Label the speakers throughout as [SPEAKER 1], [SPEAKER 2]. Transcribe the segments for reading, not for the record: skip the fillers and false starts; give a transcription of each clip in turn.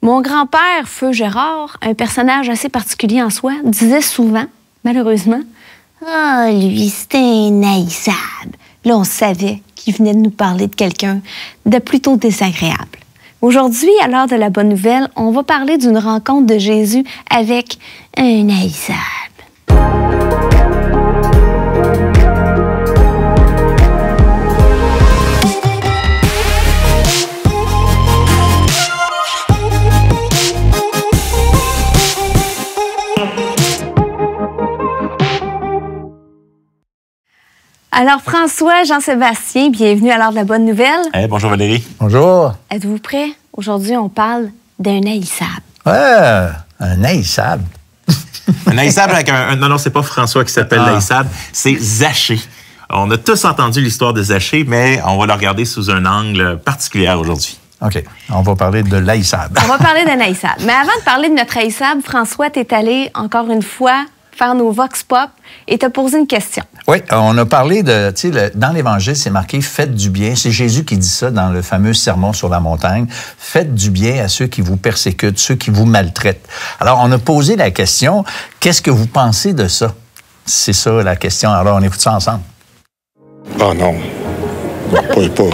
[SPEAKER 1] Mon grand-père, Feu Gérard, un personnage assez particulier en soi, disait souvent, malheureusement, « Ah, lui, c'était un haïssable. » Là, on savait qu'il venait de nous parler de quelqu'un de plutôt désagréable. Aujourd'hui, à l'heure de la bonne nouvelle, on va parler d'une rencontre de Jésus avec un haïssable. Alors, François, Jean-Sébastien, bienvenue à l'heure de la bonne nouvelle.
[SPEAKER 2] Hey, bonjour Valérie.
[SPEAKER 3] Bonjour.
[SPEAKER 1] Êtes-vous prêts? Aujourd'hui, on parle d'un haïssable.
[SPEAKER 3] Ouais, un haïssable.
[SPEAKER 2] Un haïssable avec un... Non, c'est pas François qui s'appelle l'haïssable, c'est Zachée. On a tous entendu l'histoire de Zachée, mais on va le regarder sous un angle particulier aujourd'hui.
[SPEAKER 3] OK. On va parler de l'haïssable.
[SPEAKER 1] On va parler d'un haïssable. Mais avant de parler de notre haïssable, François, t'es allé, encore une fois, faire nos vox pop et t'as posé une question.
[SPEAKER 3] Oui, on a parlé de, tu sais, dans l'Évangile, c'est marqué « Faites du bien ». C'est Jésus qui dit ça dans le fameux sermon sur la montagne. « Faites du bien à ceux qui vous persécutent, ceux qui vous maltraitent ». Alors, on a posé la question « Qu'est-ce que vous pensez de ça? » C'est ça la question. Alors, on écoute ça ensemble.
[SPEAKER 4] Ah non.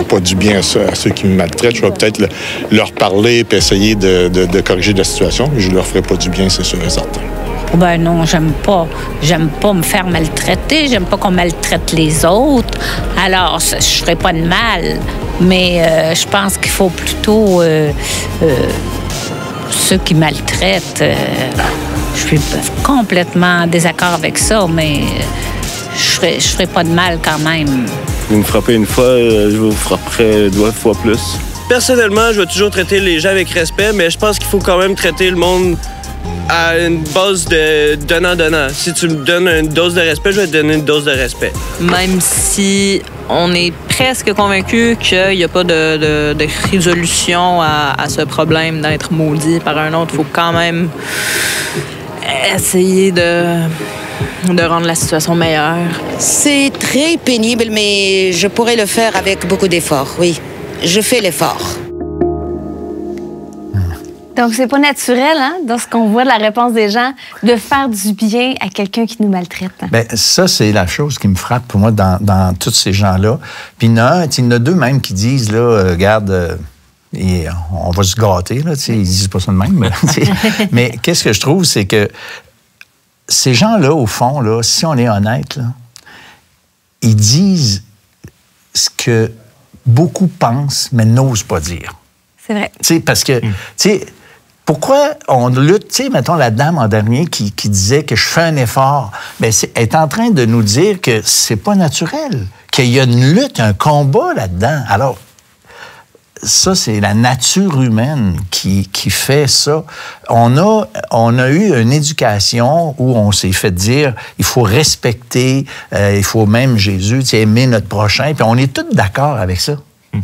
[SPEAKER 4] Pas du bien à ceux qui me maltraitent. Je vais peut-être leur parler et essayer de corriger la situation. Je leur ferai pas du bien, c'est sûr et certain.
[SPEAKER 5] Ben non, j'aime pas me faire maltraiter. J'aime pas qu'on maltraite les autres. Alors, je ferai pas de mal. Mais je pense qu'il faut plutôt ceux qui maltraitent. Je suis complètement en désaccord avec ça, mais je ferai pas de mal quand même.
[SPEAKER 6] Vous me frappez une fois, je vous frapperai 2 fois plus. Personnellement, je vais toujours traiter les gens avec respect, mais je pense qu'il faut quand même traiter le monde à une base de donnant-donnant. Si tu me donnes une dose de respect, je vais te donner une dose de respect.
[SPEAKER 7] Même si on est presque convaincu qu'il n'y a pas de résolution à ce problème d'être maudit par un autre, il faut quand même essayer de rendre la situation meilleure.
[SPEAKER 8] C'est très pénible, mais je pourrais le faire avec beaucoup d'efforts, oui. Je fais l'effort.
[SPEAKER 1] Donc, c'est pas naturel, hein, dans ce qu'on voit de la réponse des gens, de faire du bien à quelqu'un qui nous maltraite. Hein?
[SPEAKER 3] Bien, ça, c'est la chose qui me frappe pour moi dans tous ces gens-là. Puis il y en a 2 même qui disent, là, regarde, on va se gâter, là, tu sais, ils disent pas ça de même. Mais qu'est-ce que je trouve, c'est que ces gens-là, au fond, là, si on est honnête, là, ils disent ce que beaucoup pensent, mais n'osent pas dire.
[SPEAKER 1] C'est vrai.
[SPEAKER 3] Tu sais, parce que, tu sais, pourquoi on lutte, tu sais, mettons la dame en dernier qui disait que je fais un effort, bien, elle est en train de nous dire que c'est pas naturel, qu'il y a une lutte, un combat là-dedans. Alors, ça, c'est la nature humaine qui fait ça. On a eu une éducation où on s'est fait dire il faut respecter, il faut même Jésus, aimer notre prochain, puis on est tous d'accord avec ça.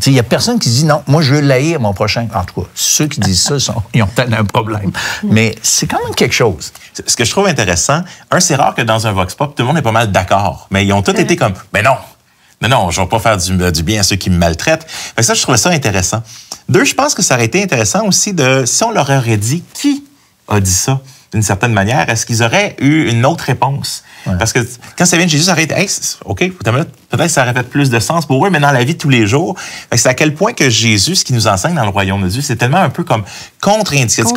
[SPEAKER 3] Il n'y a personne qui dit non, moi je veux haïr mon prochain. En tout cas, ceux qui disent ça, ils ont peut-être un problème. Mais c'est quand même quelque chose.
[SPEAKER 2] Ce que je trouve intéressant, c'est rare que dans un vox pop, tout le monde est pas mal d'accord. Mais ils ont tous été comme, mais non, je ne vais pas faire du bien à ceux qui me maltraitent. Fait que ça, je trouvais ça intéressant. 2, je pense que ça aurait été intéressant aussi si on leur aurait dit qui a dit ça d'une certaine manière, est-ce qu'ils auraient eu une autre réponse? Ouais. Parce que quand ça vient de Jésus, ça aurait été, hey, OK, peut-être que ça aurait fait plus de sens pour eux, mais dans la vie de tous les jours, c'est à quel point que Jésus, ce qu'il nous enseigne dans le royaume de Dieu, c'est tellement un peu comme contre-intuitif.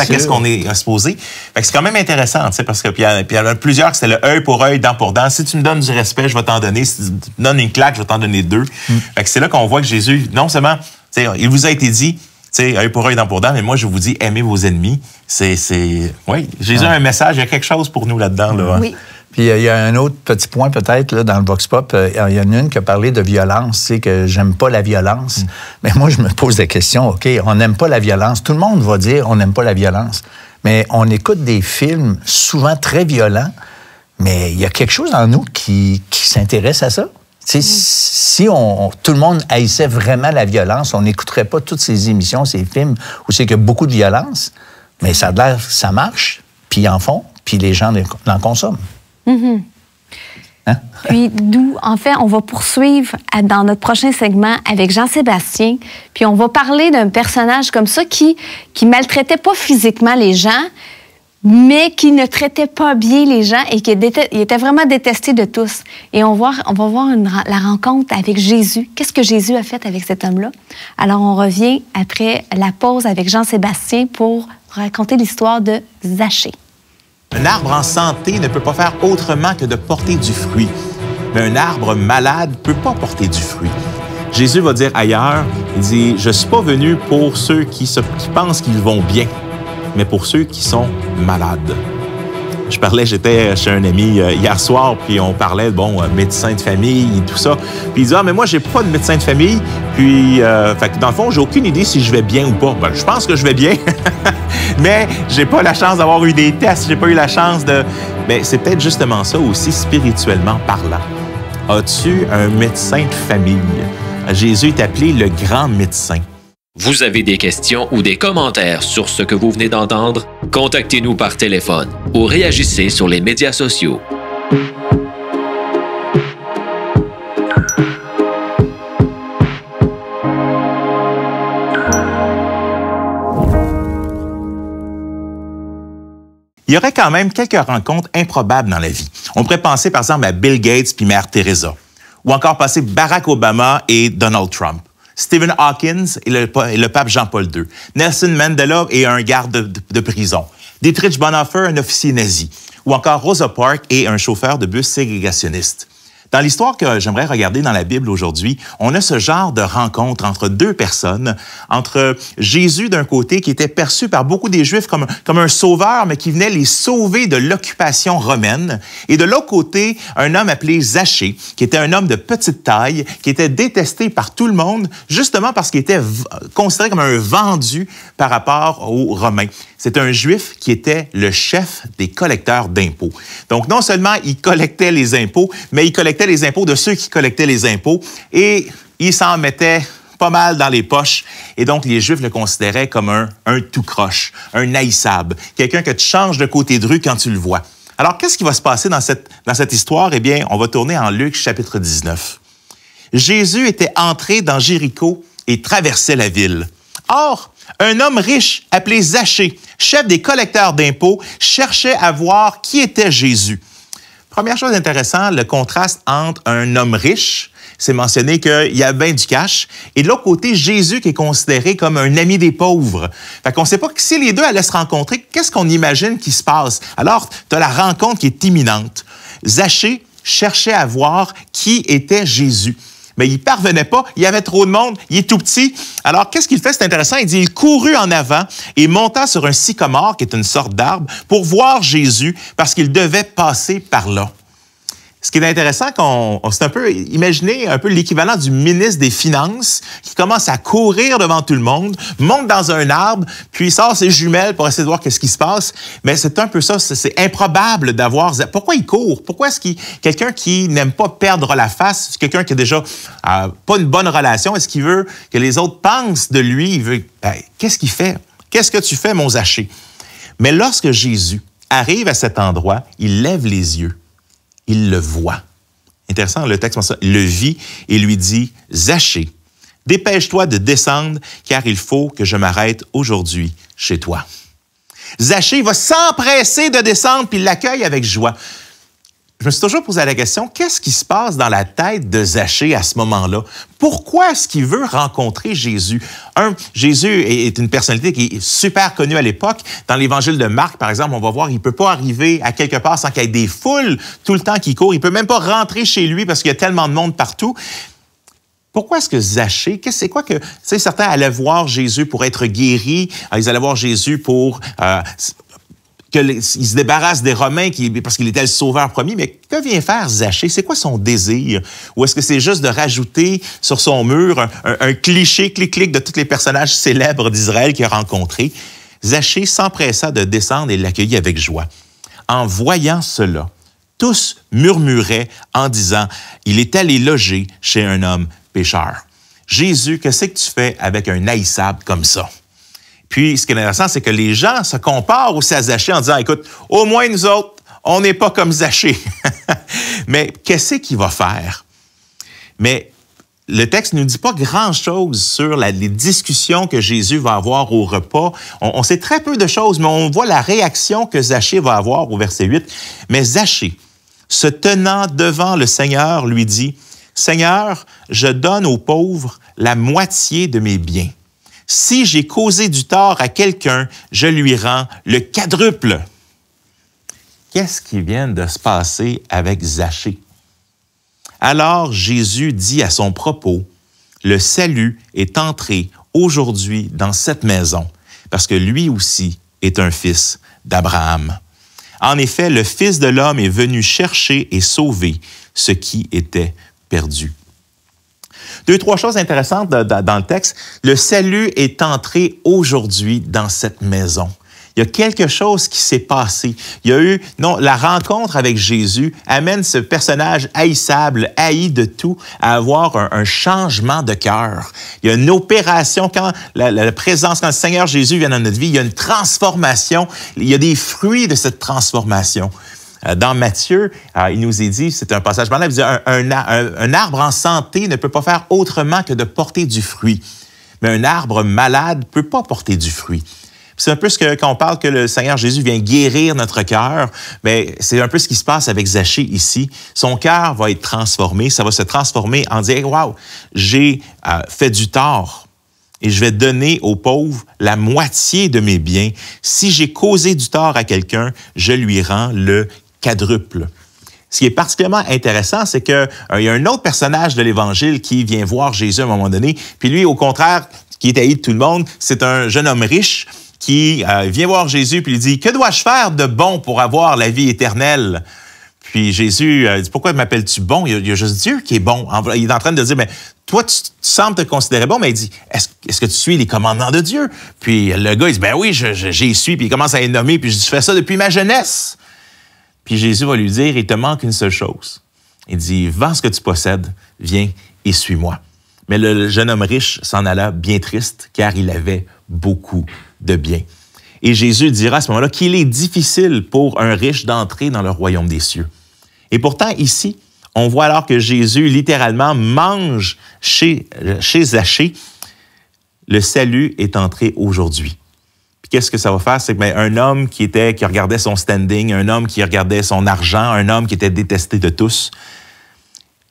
[SPEAKER 2] Qu'est-ce qu'on est supposé? Fait que c'est quand même intéressant, tu sais, parce que puis il y en a plusieurs que c'est le œil pour œil, dent pour dent. Si tu me donnes du respect, je vais t'en donner. Si tu me donnes une claque, je vais t'en donner 2. Fait que c'est là qu'on voit que Jésus, non seulement, tu sais, il vous a été dit, œil pour œil, dent pour dent, mais moi, je vous dis, aimez vos ennemis. Oui, Jésus a un message, il y a quelque chose pour nous là-dedans. Là.
[SPEAKER 1] Oui.
[SPEAKER 3] Puis il y a un autre petit point peut-être là, dans le Vox Pop. Il y en a une qui a parlé de violence, tu sais, que j'aime pas la violence. Mais moi, je me pose la question, OK, on n'aime pas la violence. Tout le monde va dire on n'aime pas la violence. Mais on écoute des films souvent très violents, mais il y a quelque chose en nous qui s'intéresse à ça. Si tout le monde haïssait vraiment la violence, on n'écouterait pas toutes ces émissions, ces films où c'est qu'il y a beaucoup de violence, mais ça a l'air, ça marche, puis ils en font, puis les gens en consomment. Hein?
[SPEAKER 1] Puis d'où, en fait, on va poursuivre dans notre prochain segment avec Jean-Sébastien. Puis on va parler d'un personnage comme ça qui maltraitait pas physiquement les gens, mais qui ne traitait pas bien les gens et qui était vraiment détesté de tous. Et on va voir la rencontre avec Jésus. Qu'est-ce que Jésus a fait avec cet homme-là? Alors, on revient après la pause avec Jean-Sébastien pour raconter l'histoire de Zachée.
[SPEAKER 2] Un arbre en santé ne peut pas faire autrement que de porter du fruit. Mais un arbre malade ne peut pas porter du fruit. Jésus va dire ailleurs, il dit, « Je ne suis pas venu pour ceux qui pensent qu'ils vont bien, mais pour ceux qui sont malades. » J'étais chez un ami hier soir, puis on parlait, médecin de famille et tout ça. Puis il dit, mais moi, j'ai pas de médecin de famille. Puis, fait que dans le fond, j'ai aucune idée si je vais bien ou pas. Ben, je pense que je vais bien, mais j'ai pas la chance d'avoir eu des tests, j'ai pas eu la chance de... Mais c'est peut-être justement ça aussi, spirituellement parlant. As-tu un médecin de famille? Jésus est appelé le grand médecin.
[SPEAKER 9] Vous avez des questions ou des commentaires sur ce que vous venez d'entendre? Contactez-nous par téléphone ou réagissez sur les médias sociaux.
[SPEAKER 2] Il y aurait quand même quelques rencontres improbables dans la vie. On pourrait penser par exemple à Bill Gates puis Mère Teresa, ou encore passer Barack Obama et Donald Trump. Stephen Hawking et le pape Jean-Paul II. Nelson Mandela et un garde de prison. Dietrich Bonhoeffer, un officier nazi. Ou encore Rosa Parks et un chauffeur de bus ségrégationniste. Dans l'histoire que j'aimerais regarder dans la Bible aujourd'hui, on a ce genre de rencontre entre deux personnes, entre Jésus d'un côté qui était perçu par beaucoup des Juifs comme un sauveur, mais qui venait les sauver de l'occupation romaine, et de l'autre côté, un homme appelé Zachée, qui était un homme de petite taille, qui était détesté par tout le monde, justement parce qu'il était considéré comme un vendu par rapport aux Romains. C'est un Juif qui était le chef des collecteurs d'impôts. Donc, non seulement il collectait les impôts, mais il collectait les impôts de ceux qui collectaient les impôts et il s'en mettait pas mal dans les poches. Et donc, les Juifs le considéraient comme un tout-croche, un haïssable, quelqu'un que tu changes de côté de rue quand tu le vois. Alors, qu'est-ce qui va se passer dans cette histoire? Eh bien, on va tourner en Luc, chapitre 19. Jésus était entré dans Jéricho et traversait la ville. Or, un homme riche appelé Zachée, chef des collecteurs d'impôts, cherchait à voir qui était Jésus. Première chose intéressante, le contraste entre un homme riche, c'est mentionné qu'il y a bien du cash, et de l'autre côté, Jésus qui est considéré comme un ami des pauvres. Fait qu'on ne sait pas que si les deux allaient se rencontrer, qu'est-ce qu'on imagine qui se passe? Alors, tu as la rencontre qui est imminente. Zachée cherchait à voir qui était Jésus. Mais il parvenait pas, il y avait trop de monde, il est tout petit. Alors, qu'est-ce qu'il fait? C'est intéressant, il dit, il courut en avant et monta sur un sycomore, qui est une sorte d'arbre, pour voir Jésus, parce qu'il devait passer par là. Ce qui est intéressant, c'est un peu, imaginez un peu l'équivalent du ministre des Finances qui commence à courir devant tout le monde, monte dans un arbre, puis sort ses jumelles pour essayer de voir qu'est-ce qui se passe. Mais c'est un peu ça, c'est improbable d'avoir... Pourquoi il court? Pourquoi est-ce quelqu'un qui n'aime pas perdre la face, quelqu'un qui a déjà pas une bonne relation, est-ce qu'il veut que les autres pensent de lui? Qu'est-ce qu'il fait? Qu'est-ce que tu fais, mon Zachée? Mais lorsque Jésus arrive à cet endroit, il lève les yeux. Il le voit. Intéressant, le texte, il le vit et lui dit, « Zachée, dépêche-toi de descendre, car il faut que je m'arrête aujourd'hui chez toi. » Zachée va s'empresser de descendre, puis il l'accueille avec joie. Je me suis toujours posé la question, qu'est-ce qui se passe dans la tête de Zachée à ce moment-là? Pourquoi est-ce qu'il veut rencontrer Jésus? Jésus est une personnalité qui est super connue à l'époque. Dans l'Évangile de Marc, par exemple, on va voir, il ne peut pas arriver à quelque part sans qu'il y ait des foules tout le temps qui courent. Il ne peut même pas rentrer chez lui parce qu'il y a tellement de monde partout. Pourquoi est-ce que Zachée, c'est quoi que... Tu sais, certains allaient voir Jésus pour être guéris, ils allaient voir Jésus pour... qu'il se débarrasse des Romains parce qu'il était le sauveur premier. Mais que vient faire Zachée? C'est quoi son désir? Ou est-ce que c'est juste de rajouter sur son mur un cliché clic-clic de tous les personnages célèbres d'Israël qu'il a rencontrés? Zachée s'empressa de descendre et l'accueillit avec joie. En voyant cela, tous murmuraient en disant « Il est allé loger chez un homme pécheur. » Jésus, qu'est-ce que tu fais avec un haïssable comme ça? Puis, ce qui est intéressant, c'est que les gens se comparent aussi à Zachée en disant, écoute, au moins nous autres, On n'est pas comme Zachée. Mais qu'est-ce qu'il va faire? Mais le texte ne nous dit pas grand-chose sur les discussions que Jésus va avoir au repas. On sait très peu de choses, mais on voit la réaction que Zachée va avoir au verset 8. Mais Zachée, se tenant devant le Seigneur, lui dit, « Seigneur, je donne aux pauvres la moitié de mes biens. Si j'ai causé du tort à quelqu'un, je lui rends le quadruple. » Qu'est-ce qui vient de se passer avec Zachée? Alors Jésus dit à son propos, « Le salut est entré aujourd'hui dans cette maison, parce que lui aussi est un fils d'Abraham. En effet, le Fils de l'homme est venu chercher et sauver ce qui était perdu. » Deux, trois choses intéressantes dans le texte. Le salut est entré aujourd'hui dans cette maison. Il y a quelque chose qui s'est passé. Il y a eu, la rencontre avec Jésus amène ce personnage haïssable, haï de tout, à avoir un changement de cœur. Il y a une opération quand la présence, quand le Seigneur Jésus vient dans notre vie, il y a une transformation. Il y a des fruits de cette transformation. Dans Matthieu, il nous est dit, c'est un passage malade, il dit un arbre en santé ne peut pas faire autrement que de porter du fruit. Mais un arbre malade ne peut pas porter du fruit. C'est un peu quand on parle que le Seigneur Jésus vient guérir notre cœur, mais c'est un peu ce qui se passe avec Zachée ici. Son cœur va être transformé, ça va se transformer en disant « Wow, j'ai fait du tort et je vais donner aux pauvres la moitié de mes biens. Si j'ai causé du tort à quelqu'un, je lui rends le quadruple. » Ce qui est particulièrement intéressant, c'est qu'il y a un autre personnage de l'Évangile qui vient voir Jésus à un moment donné, puis lui, au contraire, qui est haï de tout le monde, c'est un jeune homme riche qui vient voir Jésus puis lui dit « Que dois-je faire de bon pour avoir la vie éternelle? » Puis Jésus dit « Pourquoi m'appelles-tu bon? Il y a juste Dieu qui est bon. » Il est en train de dire « Mais toi, tu sembles te considérer bon. » Mais il dit « Est-ce que tu suis les commandements de Dieu? » Puis le gars, il dit « Ben oui, j'y suis. » Puis il commence à les nommer. Puis je dis « Je fais ça depuis ma jeunesse. » Puis Jésus va lui dire « Il te manque une seule chose. » Il dit « Vends ce que tu possèdes. Viens et suis-moi. » Mais le jeune homme riche s'en alla bien triste, car il avait beaucoup de biens. Et Jésus dira à ce moment-là qu'il est difficile pour un riche d'entrer dans le royaume des cieux. Et pourtant, ici, on voit alors que Jésus, littéralement, mange chez Zachée. Le salut est entré aujourd'hui. Puis qu'est-ce que ça va faire? C'est que un homme qui regardait son standing, un homme qui regardait son argent, un homme qui était détesté de tous,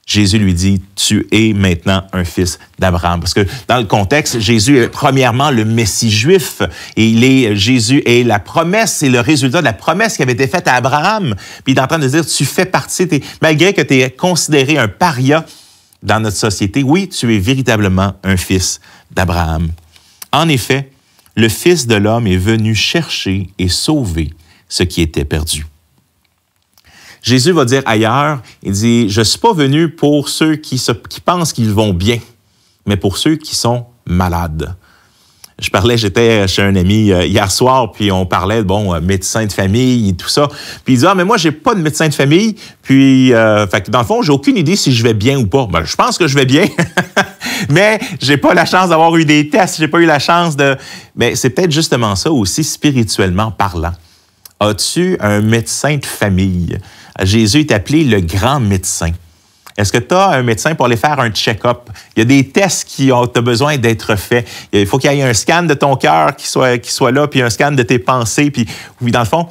[SPEAKER 2] Jésus lui dit, tu es maintenant un fils d'Abraham. Parce que dans le contexte, Jésus est premièrement le Messie juif. Et Jésus est la promesse, c'est le résultat de la promesse qui avait été faite à Abraham. Puis il est en train de dire, tu fais partie, malgré que tu es considéré un paria dans notre société, oui, tu es véritablement un fils d'Abraham. En effet, le Fils de l'homme est venu chercher et sauver ce qui était perdu. Jésus va dire ailleurs, il dit, je ne suis pas venu pour ceux qui pensent qu'ils vont bien, mais pour ceux qui sont malades. J'étais chez un ami hier soir, puis on parlait, médecin de famille et tout ça. Puis il dit, mais moi, j'ai pas de médecin de famille, puis, dans le fond, j'ai aucune idée si je vais bien ou pas. Je pense que je vais bien, mais j'ai pas la chance d'avoir eu des tests, j'ai pas eu la chance de... Mais c'est peut-être justement ça aussi, spirituellement parlant. As-tu un médecin de famille? Jésus est appelé le grand médecin. Est-ce que tu as un médecin pour aller faire un check-up? Il y a des tests qui ont besoin d'être faits. Il faut qu'il y ait un scan de ton cœur qui soit là, puis un scan de tes pensées. Puis, oui, dans le fond,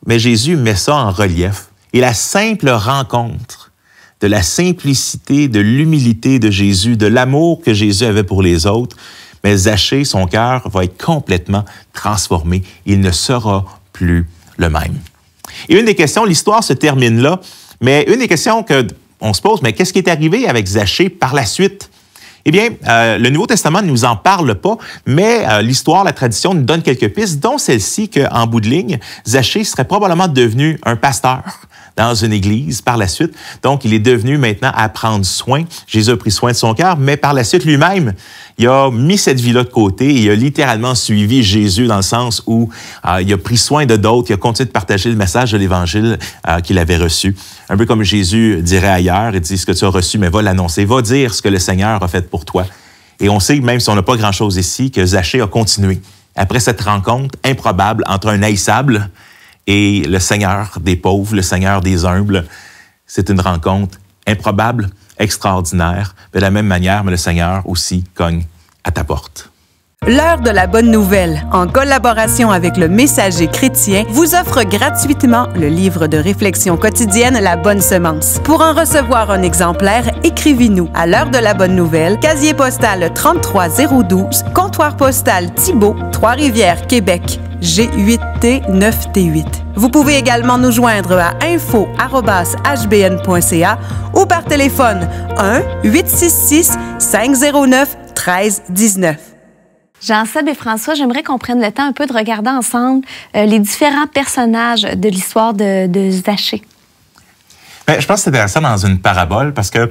[SPEAKER 2] mais Jésus met ça en relief. Et la simple rencontre de la simplicité, de l'humilité de Jésus, de l'amour que Jésus avait pour les autres, mais Zachée, son cœur va être complètement transformé. Il ne sera plus le même. Et une des questions, l'histoire se termine là, mais une des questions qu'on se pose, mais qu'est-ce qui est arrivé avec Zachée par la suite? Eh bien, le Nouveau Testament ne nous en parle pas, mais l'histoire, la tradition nous donne quelques pistes, dont celle-ci qu'en bout de ligne, Zachée serait probablement devenu un pasteur dans une église par la suite. Donc, il est devenu maintenant à prendre soin. Jésus a pris soin de son cœur, mais par la suite, lui-même, il a mis cette vie-là de côté et il a littéralement suivi Jésus dans le sens où il a pris soin de d'autres, il a continué de partager le message de l'Évangile qu'il avait reçu. Un peu comme Jésus dirait ailleurs, il dit, ce que tu as reçu, mais va l'annoncer, va dire ce que le Seigneur a fait pour toi. Et on sait, même si on n'a pas grand-chose ici, que Zachée a continué. Après cette rencontre improbable entre un haïssable et le Seigneur des pauvres, le Seigneur des humbles. C'est une rencontre improbable, extraordinaire. De la même manière, mais le Seigneur aussi cogne à ta porte.
[SPEAKER 10] L'heure de la bonne nouvelle, en collaboration avec le Messager chrétien, vous offre gratuitement le livre de réflexion quotidienne La Bonne Semence. Pour en recevoir un exemplaire, écrivez-nous à l'heure de la bonne nouvelle, casier postal 33012, comptoir postal Thibault, Trois-Rivières, Québec, G8T 9T8. Vous pouvez également nous joindre à info@hbn.ca ou par téléphone 1-866-509-1319.
[SPEAKER 1] Jean-Seb et François, j'aimerais qu'on prenne le temps un peu de regarder ensemble les différents personnages de l'histoire de Zachée.
[SPEAKER 2] Bien, je pense que c'est intéressant dans une parabole parce que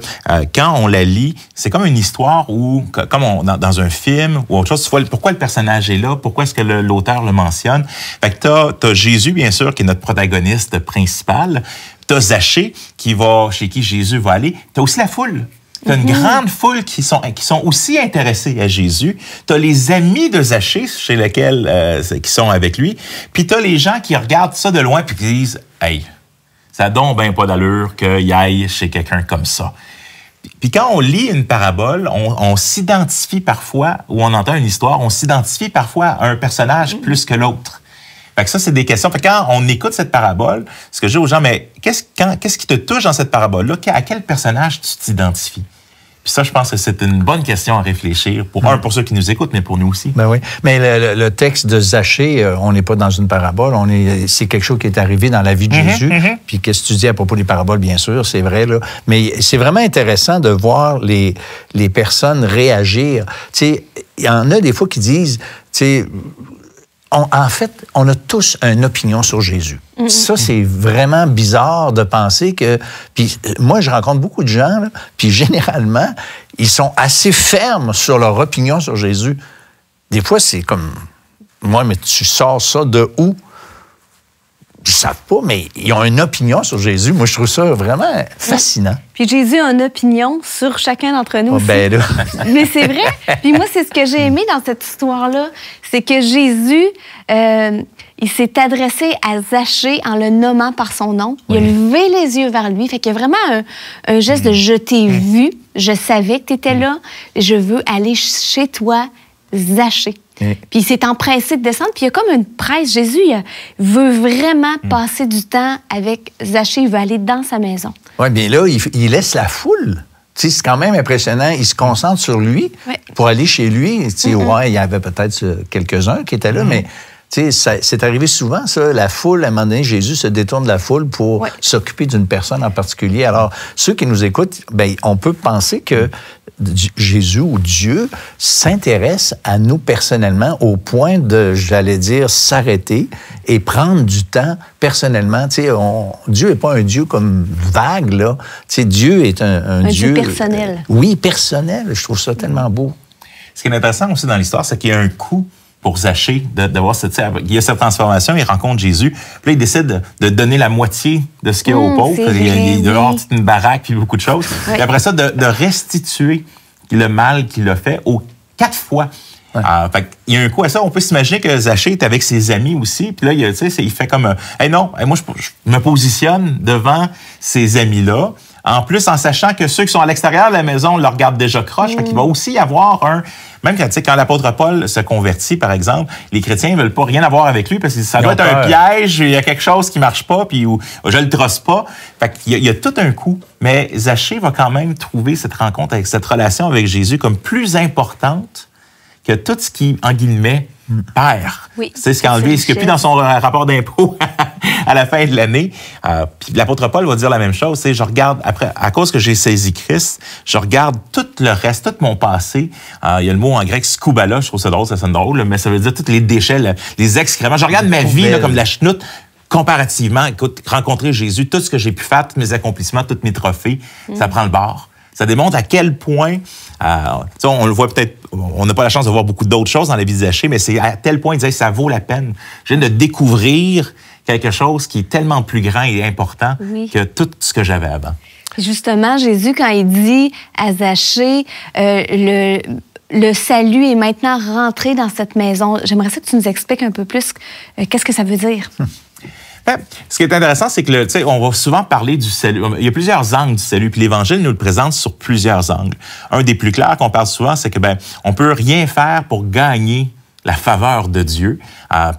[SPEAKER 2] quand on la lit, c'est comme une histoire où, comme dans un film ou autre chose, tu vois pourquoi le personnage est là, pourquoi est-ce que l'auteur le mentionne. Fait que t'as Jésus, bien sûr, qui est notre protagoniste principal. T'as Zachée, chez qui Jésus va aller. T'as aussi la foule. Tu as une grande foule qui sont aussi intéressés à Jésus. Tu as les amis de Zachée, chez lesquels qui sont avec lui. Puis tu as les gens qui regardent ça de loin puis qui disent « Hey, ça n'a donc bien pas d'allure qu'il aille chez quelqu'un comme ça. » Puis quand on lit une parabole, on s'identifie parfois, ou on entend une histoire, on s'identifie parfois à un personnage plus que l'autre. Fait que ça, c'est des questions. Fait que quand on écoute cette parabole, ce que je dis aux gens, mais qu'est-ce qui te touche dans cette parabole-là? À quel personnage tu t'identifies? Puis ça, je pense que c'est une bonne question à réfléchir, pour ceux qui nous écoutent, mais pour nous aussi.
[SPEAKER 3] Ben oui. Mais le texte de Zachée, on n'est pas dans une parabole, c'est quelque chose qui est arrivé dans la vie de Jésus. Puis qu'est-ce que tu dis à propos des paraboles, bien sûr, c'est vrai, là. Mais c'est vraiment intéressant de voir les personnes réagir. Tu sais, il y en a des fois qui disent, tu sais, en fait, on a tous une opinion sur Jésus. Ça, c'est vraiment bizarre de penser que... Puis moi, je rencontre beaucoup de gens, là, puis généralement, ils sont assez fermes sur leur opinion sur Jésus. Des fois, c'est comme... Moi, mais tu sors ça de où? Ils ne savent pas, mais ils ont une opinion sur Jésus. Moi, je trouve ça vraiment fascinant.
[SPEAKER 1] Puis Jésus a une opinion sur chacun d'entre nous aussi.
[SPEAKER 3] Ben là.
[SPEAKER 1] Mais c'est vrai. Puis moi, c'est ce que j'ai aimé dans cette histoire-là. C'est que Jésus, il s'est adressé à Zachée en le nommant par son nom. Il a levé les yeux vers lui. Fait qu'il y a vraiment un geste de « je t'ai vu, je savais que tu étais là, je veux aller chez toi, Zachée ». Puis il s'est empressé de descendre, puis il y a comme une presse. Jésus, il veut vraiment passer du temps avec Zachée, il veut aller dans sa maison. Oui,
[SPEAKER 3] bien là, il laisse la foule. Tu sais, c'est quand même impressionnant. Il se concentre sur lui pour aller chez lui. Tu sais, ouais, il y avait peut-être quelques-uns qui étaient là, mais tu sais, c'est arrivé souvent, ça. La foule, à un moment donné, Jésus se détourne de la foule pour s'occuper d'une personne en particulier. Alors, ceux qui nous écoutent, bien, on peut penser que Jésus ou Dieu s'intéresse à nous personnellement au point de, j'allais dire, s'arrêter et prendre du temps personnellement. Tu sais, Dieu n'est pas un Dieu comme vague, là. Tu sais, Dieu est un Dieu...
[SPEAKER 1] personnel.
[SPEAKER 3] Oui, personnel. Je trouve ça tellement beau.
[SPEAKER 2] Ce qui est intéressant aussi dans l'histoire, c'est qu'il y a un coup pour Zachée d'avoir cette... Il y a cette transformation, il rencontre Jésus, puis là, il décide de donner la moitié de ce qu'il y a aux pauvres. Il doit avoir une baraque puis beaucoup de choses. Puis après ça, de restituer le mal qu'il a fait aux 4 fois. Fait il y a un coup à ça. On peut s'imaginer que Zachée est avec ses amis aussi. Puis là, il fait comme... hey, non, moi, je me positionne devant ces amis-là. En plus, en sachant que ceux qui sont à l'extérieur de la maison le regardent déjà croche. Fait qu'il va aussi y avoir même quand l'apôtre Paul se convertit, par exemple, les chrétiens ne veulent pas rien avoir avec lui parce que ça doit être un piège, il y a quelque chose qui ne marche pas, puis je le trosse pas. Fait qu'il y a tout un coup. Mais Zachée va quand même trouver cette rencontre, avec cette relation avec Jésus comme plus importante que tout ce qui, en guillemets, perd.
[SPEAKER 1] Oui,
[SPEAKER 2] c'est ce qui est plus dans son rapport d'impôt à la fin de l'année. Puis l'apôtre Paul va dire la même chose. Je regarde, après, à cause que j'ai saisi Christ, je regarde tout le reste, tout mon passé. Il y a le mot en grec skoubala, je trouve ça drôle, ça sonne drôle, mais ça veut dire tous les déchets, les excréments. Je regarde ma vie là, comme la chenoute. Comparativement, écoute, rencontrer Jésus, tout ce que j'ai pu faire, tous mes accomplissements, tous mes trophées, ça prend le bord. Ça démontre à quel point, on le voit peut-être, on n'a pas la chance de voir beaucoup d'autres choses dans la vie de Zachée, mais c'est à tel point, il disait, ça vaut la peine. Je viens de découvrir quelque chose qui est tellement plus grand et important que tout ce que j'avais avant.
[SPEAKER 1] Justement, Jésus, quand il dit à Zachée, le salut est maintenant rentré dans cette maison, j'aimerais ça que tu nous expliques un peu plus qu'est-ce que ça veut dire.
[SPEAKER 2] Ben, ce qui est intéressant, c'est que on va souvent parler du salut. Il y a plusieurs angles du salut, puis l'Évangile nous le présente sur plusieurs angles. Un des plus clairs qu'on parle souvent, c'est que on peut rien faire pour gagner la faveur de Dieu.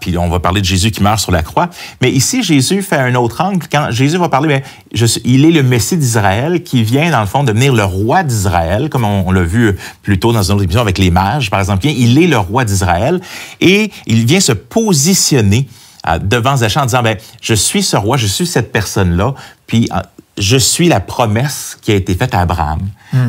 [SPEAKER 2] Puis on va parler de Jésus qui meurt sur la croix. Mais ici, Jésus fait un autre angle. Quand Jésus va parler, il est le Messie d'Israël qui vient, dans le fond, devenir le roi d'Israël, comme on l'a vu plus tôt dans une autre émission avec les mages, par exemple. Il est le roi d'Israël et il vient se positionner devant Zachée en disant, je suis ce roi, je suis cette personne-là, puis je suis la promesse qui a été faite à Abraham.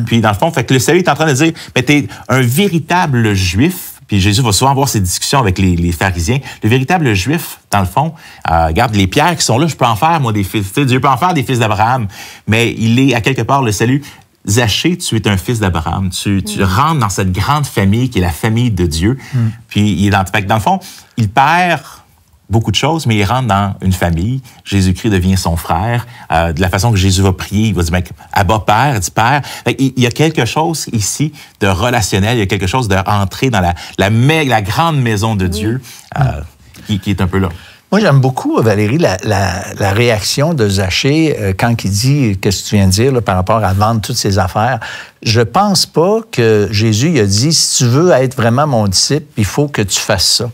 [SPEAKER 2] Puis dans le fond, fait que le salut est en train de dire, t'es un véritable Juif. Puis Jésus va souvent avoir ces discussions avec les pharisiens. Le véritable Juif, dans le fond, regarde, les pierres qui sont là, je peux en faire, moi, des fils. Dieu peut en faire des fils d'Abraham. Mais il est, à quelque part, le salut. Zachée, tu es un fils d'Abraham. Tu rentres dans cette grande famille qui est la famille de Dieu. Puis il est dans le fond, il perd beaucoup de choses, mais il rentre dans une famille. Jésus-Christ devient son frère. De la façon que Jésus va prier, il va dire, Abba, Père, il dit Père. Il y a quelque chose ici de relationnel, il y a quelque chose de rentrer dans la grande maison de Dieu qui est un peu là.
[SPEAKER 3] Moi, j'aime beaucoup, Valérie, la réaction de Zachée quand il dit, qu'est-ce que tu viens de dire là, par rapport à vendre toutes ses affaires. Je pense pas que Jésus il a dit, si tu veux être vraiment mon disciple, il faut que tu fasses ça.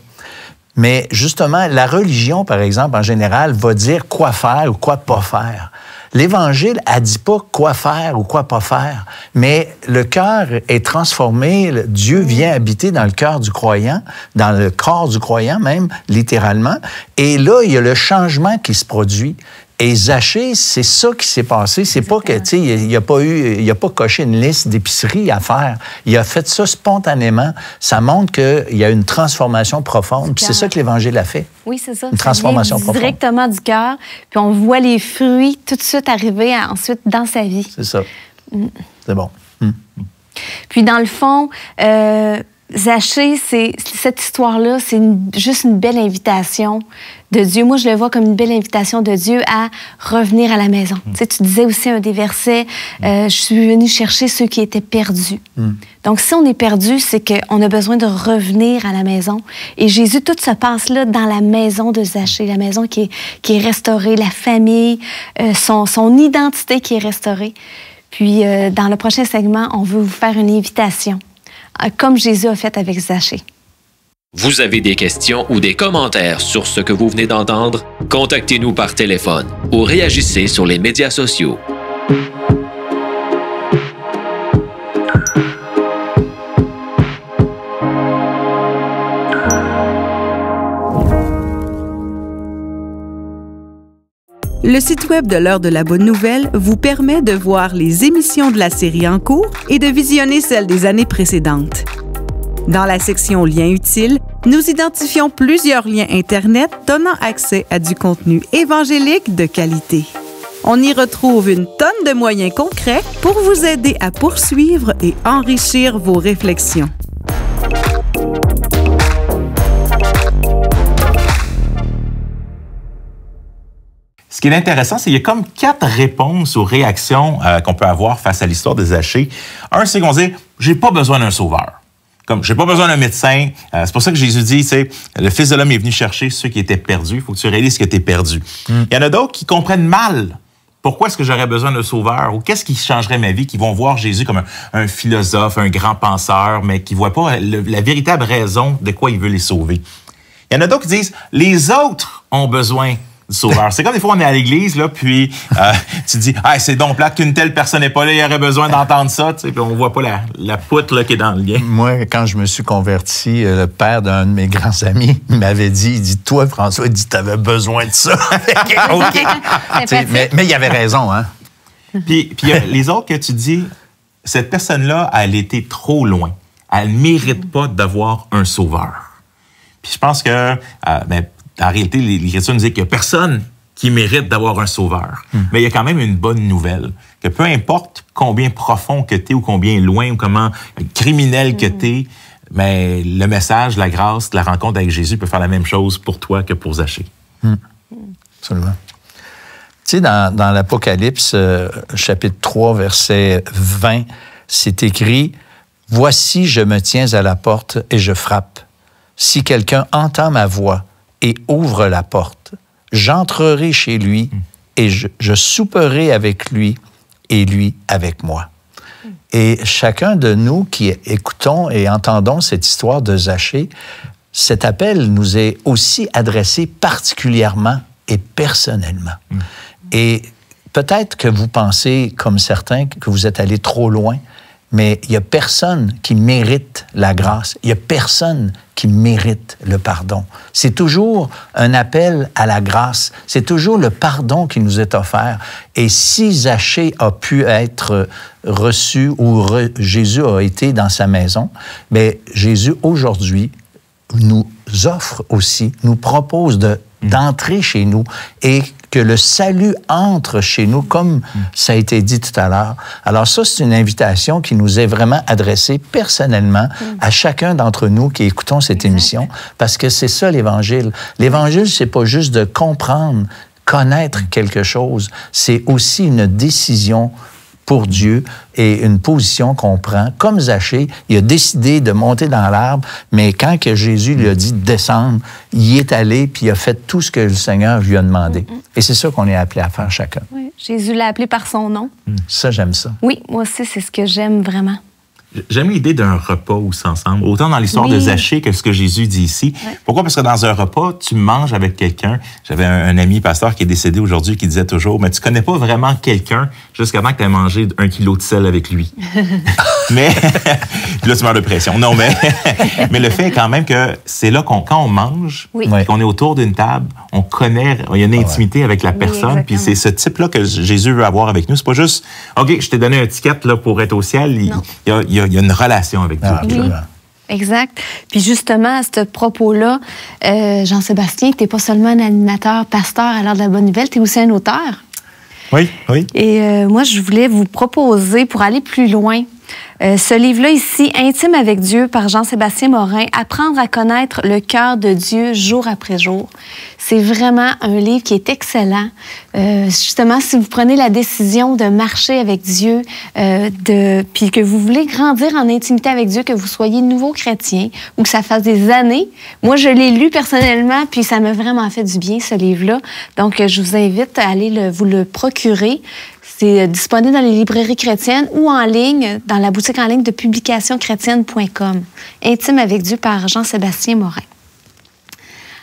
[SPEAKER 3] Mais justement, la religion, par exemple, en général, va dire quoi faire ou quoi pas faire. L'Évangile, elle dit pas quoi faire ou quoi pas faire, mais le cœur est transformé, Dieu vient habiter dans le cœur du croyant, dans le corps du croyant même, littéralement, et là, il y a le changement qui se produit. Et Zachée, c'est ça qui s'est passé. C'est pas que, tu sais, il a pas coché une liste d'épiceries à faire. Il a fait ça spontanément. Ça montre qu'il y a une transformation profonde. Puis c'est ça que l'Évangile a fait.
[SPEAKER 1] Oui, c'est ça.
[SPEAKER 3] Une transformation profonde.
[SPEAKER 1] Directement du cœur. Puis on voit les fruits tout de suite arriver ensuite dans sa vie.
[SPEAKER 3] C'est ça. C'est bon.
[SPEAKER 1] Puis dans le fond, Zachée, cette histoire-là, c'est juste une belle invitation de Dieu. Moi, je le vois comme une belle invitation de Dieu à revenir à la maison. Tu sais, tu disais aussi un des versets, je suis venu chercher ceux qui étaient perdus. Donc, si on est perdu, c'est qu'on a besoin de revenir à la maison. Et Jésus, tout se passe là dans la maison de Zachée, la maison qui est restaurée, la famille, son identité qui est restaurée. Puis, dans le prochain segment, on veut vous faire une invitation, comme Jésus a fait avec Zachée.
[SPEAKER 9] Vous avez des questions ou des commentaires sur ce que vous venez d'entendre? Contactez-nous par téléphone ou réagissez sur les médias sociaux.
[SPEAKER 10] Le site web de l'Heure de la Bonne Nouvelle vous permet de voir les émissions de la série en cours et de visionner celles des années précédentes. Dans la section Liens utiles, nous identifions plusieurs liens Internet donnant accès à du contenu évangélique de qualité. On y retrouve une tonne de moyens concrets pour vous aider à poursuivre et enrichir vos réflexions.
[SPEAKER 2] Ce qui est intéressant, c'est qu'il y a comme 4 réponses ou réactions qu'on peut avoir face à l'histoire de Zachée. Un, c'est qu'on dit « j'ai pas besoin d'un sauveur ». Comme, j'ai pas besoin d'un médecin. C'est pour ça que Jésus dit, tu sais, le Fils de l'homme est venu chercher ceux qui étaient perdus. Il faut que tu réalises que tu es perdu. Il y en a d'autres qui comprennent mal pourquoi est-ce que j'aurais besoin d'un sauveur ou qu'est-ce qui changerait ma vie, qui vont voir Jésus comme un philosophe, un grand penseur, mais qui ne voient pas la véritable raison de quoi il veut les sauver. Il y en a d'autres qui disent, les autres ont besoin du sauveur. C'est comme des fois on est à l'église, là, puis tu dis, ah, c'est donc plate qu'une telle personne n'est pas là, il aurait besoin d'entendre ça, tu sais, puis on voit pas la poutre là, qui est dans le lien.
[SPEAKER 3] Moi, quand je me suis converti, le père d'un de mes grands amis m'avait dit, il dit, toi, François, il dit, t'avais besoin de ça. OK. Mais il avait raison, hein.
[SPEAKER 2] Puis les autres que tu dis, cette personne-là, elle était trop loin. Elle ne mérite pas d'avoir un sauveur. Puis je pense que, en réalité, l'Écriture nous dit qu'il n'y a personne qui mérite d'avoir un sauveur. Mais il y a quand même une bonne nouvelle, que peu importe combien profond que tu es ou combien loin ou comment criminel que tu es, mais le message, la grâce, la rencontre avec Jésus peut faire la même chose pour toi que pour Zachée.
[SPEAKER 3] Absolument. Tu sais, dans l'Apocalypse, chapitre 3, verset 20, c'est écrit « Voici, je me tiens à la porte et je frappe. Si quelqu'un entend ma voix et ouvre la porte, j'entrerai chez lui et je souperai avec lui et lui avec moi. Et chacun de nous qui écoutons et entendons cette histoire de Zachée, cet appel nous est aussi adressé particulièrement et personnellement. Et peut-être que vous pensez, comme certains, que vous êtes allés trop loin, mais il n'y a personne qui mérite la grâce. Il n'y a personne qui mérite le pardon. C'est toujours un appel à la grâce. C'est toujours le pardon qui nous est offert. Et si Zachée a pu être reçu ou Jésus a été dans sa maison, bien, Jésus, aujourd'hui, nous offre aussi, nous propose d'entrer chez nous et que le salut entre chez nous, comme ça a été dit tout à l'heure. Alors ça, c'est une invitation qui nous est vraiment adressée personnellement à chacun d'entre nous qui écoutons cette émission, parce que c'est ça l'Évangile. L'Évangile, c'est pas juste de comprendre, connaître quelque chose, c'est aussi une décision pour Dieu et une position qu'on prend. Comme Zachée, il a décidé de monter dans l'arbre, mais quand que Jésus lui a dit de descendre, il y est allé puis il a fait tout ce que le Seigneur lui a demandé. Et c'est ça qu'on est appelé à faire chacun.
[SPEAKER 1] Oui. Jésus l'a appelé par son nom.
[SPEAKER 3] Ça, j'aime ça.
[SPEAKER 1] Oui, moi aussi, c'est ce que j'aime vraiment.
[SPEAKER 2] J'aime l'idée d'un repas aussi ensemble, autant dans l'histoire de Zachée que ce que Jésus dit ici. Ouais. Pourquoi? Parce que dans un repas, tu manges avec quelqu'un. J'avais un ami pasteur qui est décédé aujourd'hui qui disait toujours, mais tu connais pas vraiment quelqu'un jusqu'à temps que tu aies mangé 1 kilo de sel avec lui. Mais, là, tu meurs de pression. Non, mais le fait est quand même que c'est là quand on mange, qu'on est autour d'une table, on connaît, il y a une intimité avec la personne, puis c'est ce type-là que Jésus veut avoir avec nous. C'est pas juste, OK, je t'ai donné un ticket là, pour être au ciel. Il y a une relation avec Dieu.
[SPEAKER 1] Oui, exact. Puis justement, à ce propos-là, Jean-Sébastien, tu n'es pas seulement un animateur, pasteur à l'heure de la bonne nouvelle, tu es aussi un auteur.
[SPEAKER 2] Oui, oui.
[SPEAKER 1] Et moi, je voulais vous proposer, pour aller plus loin, ce livre-là ici, Intime avec Dieu, par Jean-Sébastien Morin, Apprendre à connaître le cœur de Dieu jour après jour. C'est vraiment un livre qui est excellent. Justement, si vous prenez la décision de marcher avec Dieu, puis que vous voulez grandir en intimité avec Dieu, que vous soyez nouveau chrétien ou que ça fasse des années. Moi, je l'ai lu personnellement, puis ça m'a vraiment fait du bien, ce livre-là. Donc, je vous invite à aller vous le procurer. C'est disponible dans les librairies chrétiennes ou en ligne, dans la boutique en ligne de publicationschrétienne.com. Intime avec Dieu par Jean-Sébastien Morin.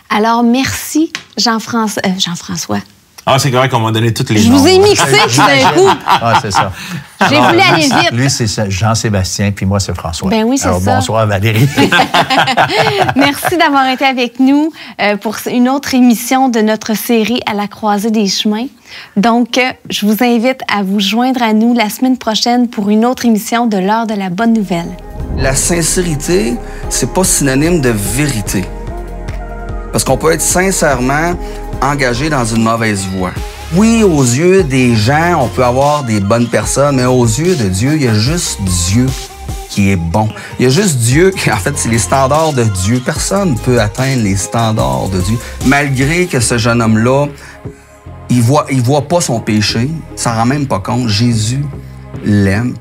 [SPEAKER 1] Alors, merci, Jean-François.
[SPEAKER 2] Ah, c'est correct qu'on m'a donné toutes les noms.
[SPEAKER 1] Je vous ai mixé tout d'un coup.
[SPEAKER 3] Ah, c'est ça.
[SPEAKER 1] J'ai voulu aller vite.
[SPEAKER 3] Lui, c'est Jean-Sébastien, puis moi, c'est François.
[SPEAKER 1] Ben oui, c'est ça.
[SPEAKER 3] Bonsoir, Valérie.
[SPEAKER 1] Merci d'avoir été avec nous pour une autre émission de notre série À la croisée des chemins. Donc, je vous invite à vous joindre à nous la semaine prochaine pour une autre émission de l'heure de la bonne nouvelle.
[SPEAKER 11] La sincérité, c'est pas synonyme de vérité. Parce qu'on peut être sincèrement engagé dans une mauvaise voie. Oui, aux yeux des gens, on peut avoir des bonnes personnes, mais aux yeux de Dieu, il y a juste Dieu qui est bon. Il y a juste Dieu qui, en fait, c'est les standards de Dieu. Personne ne peut atteindre les standards de Dieu. Malgré que ce jeune homme-là, il voit pas son péché, ça rend même pas compte. Jésus l'aime.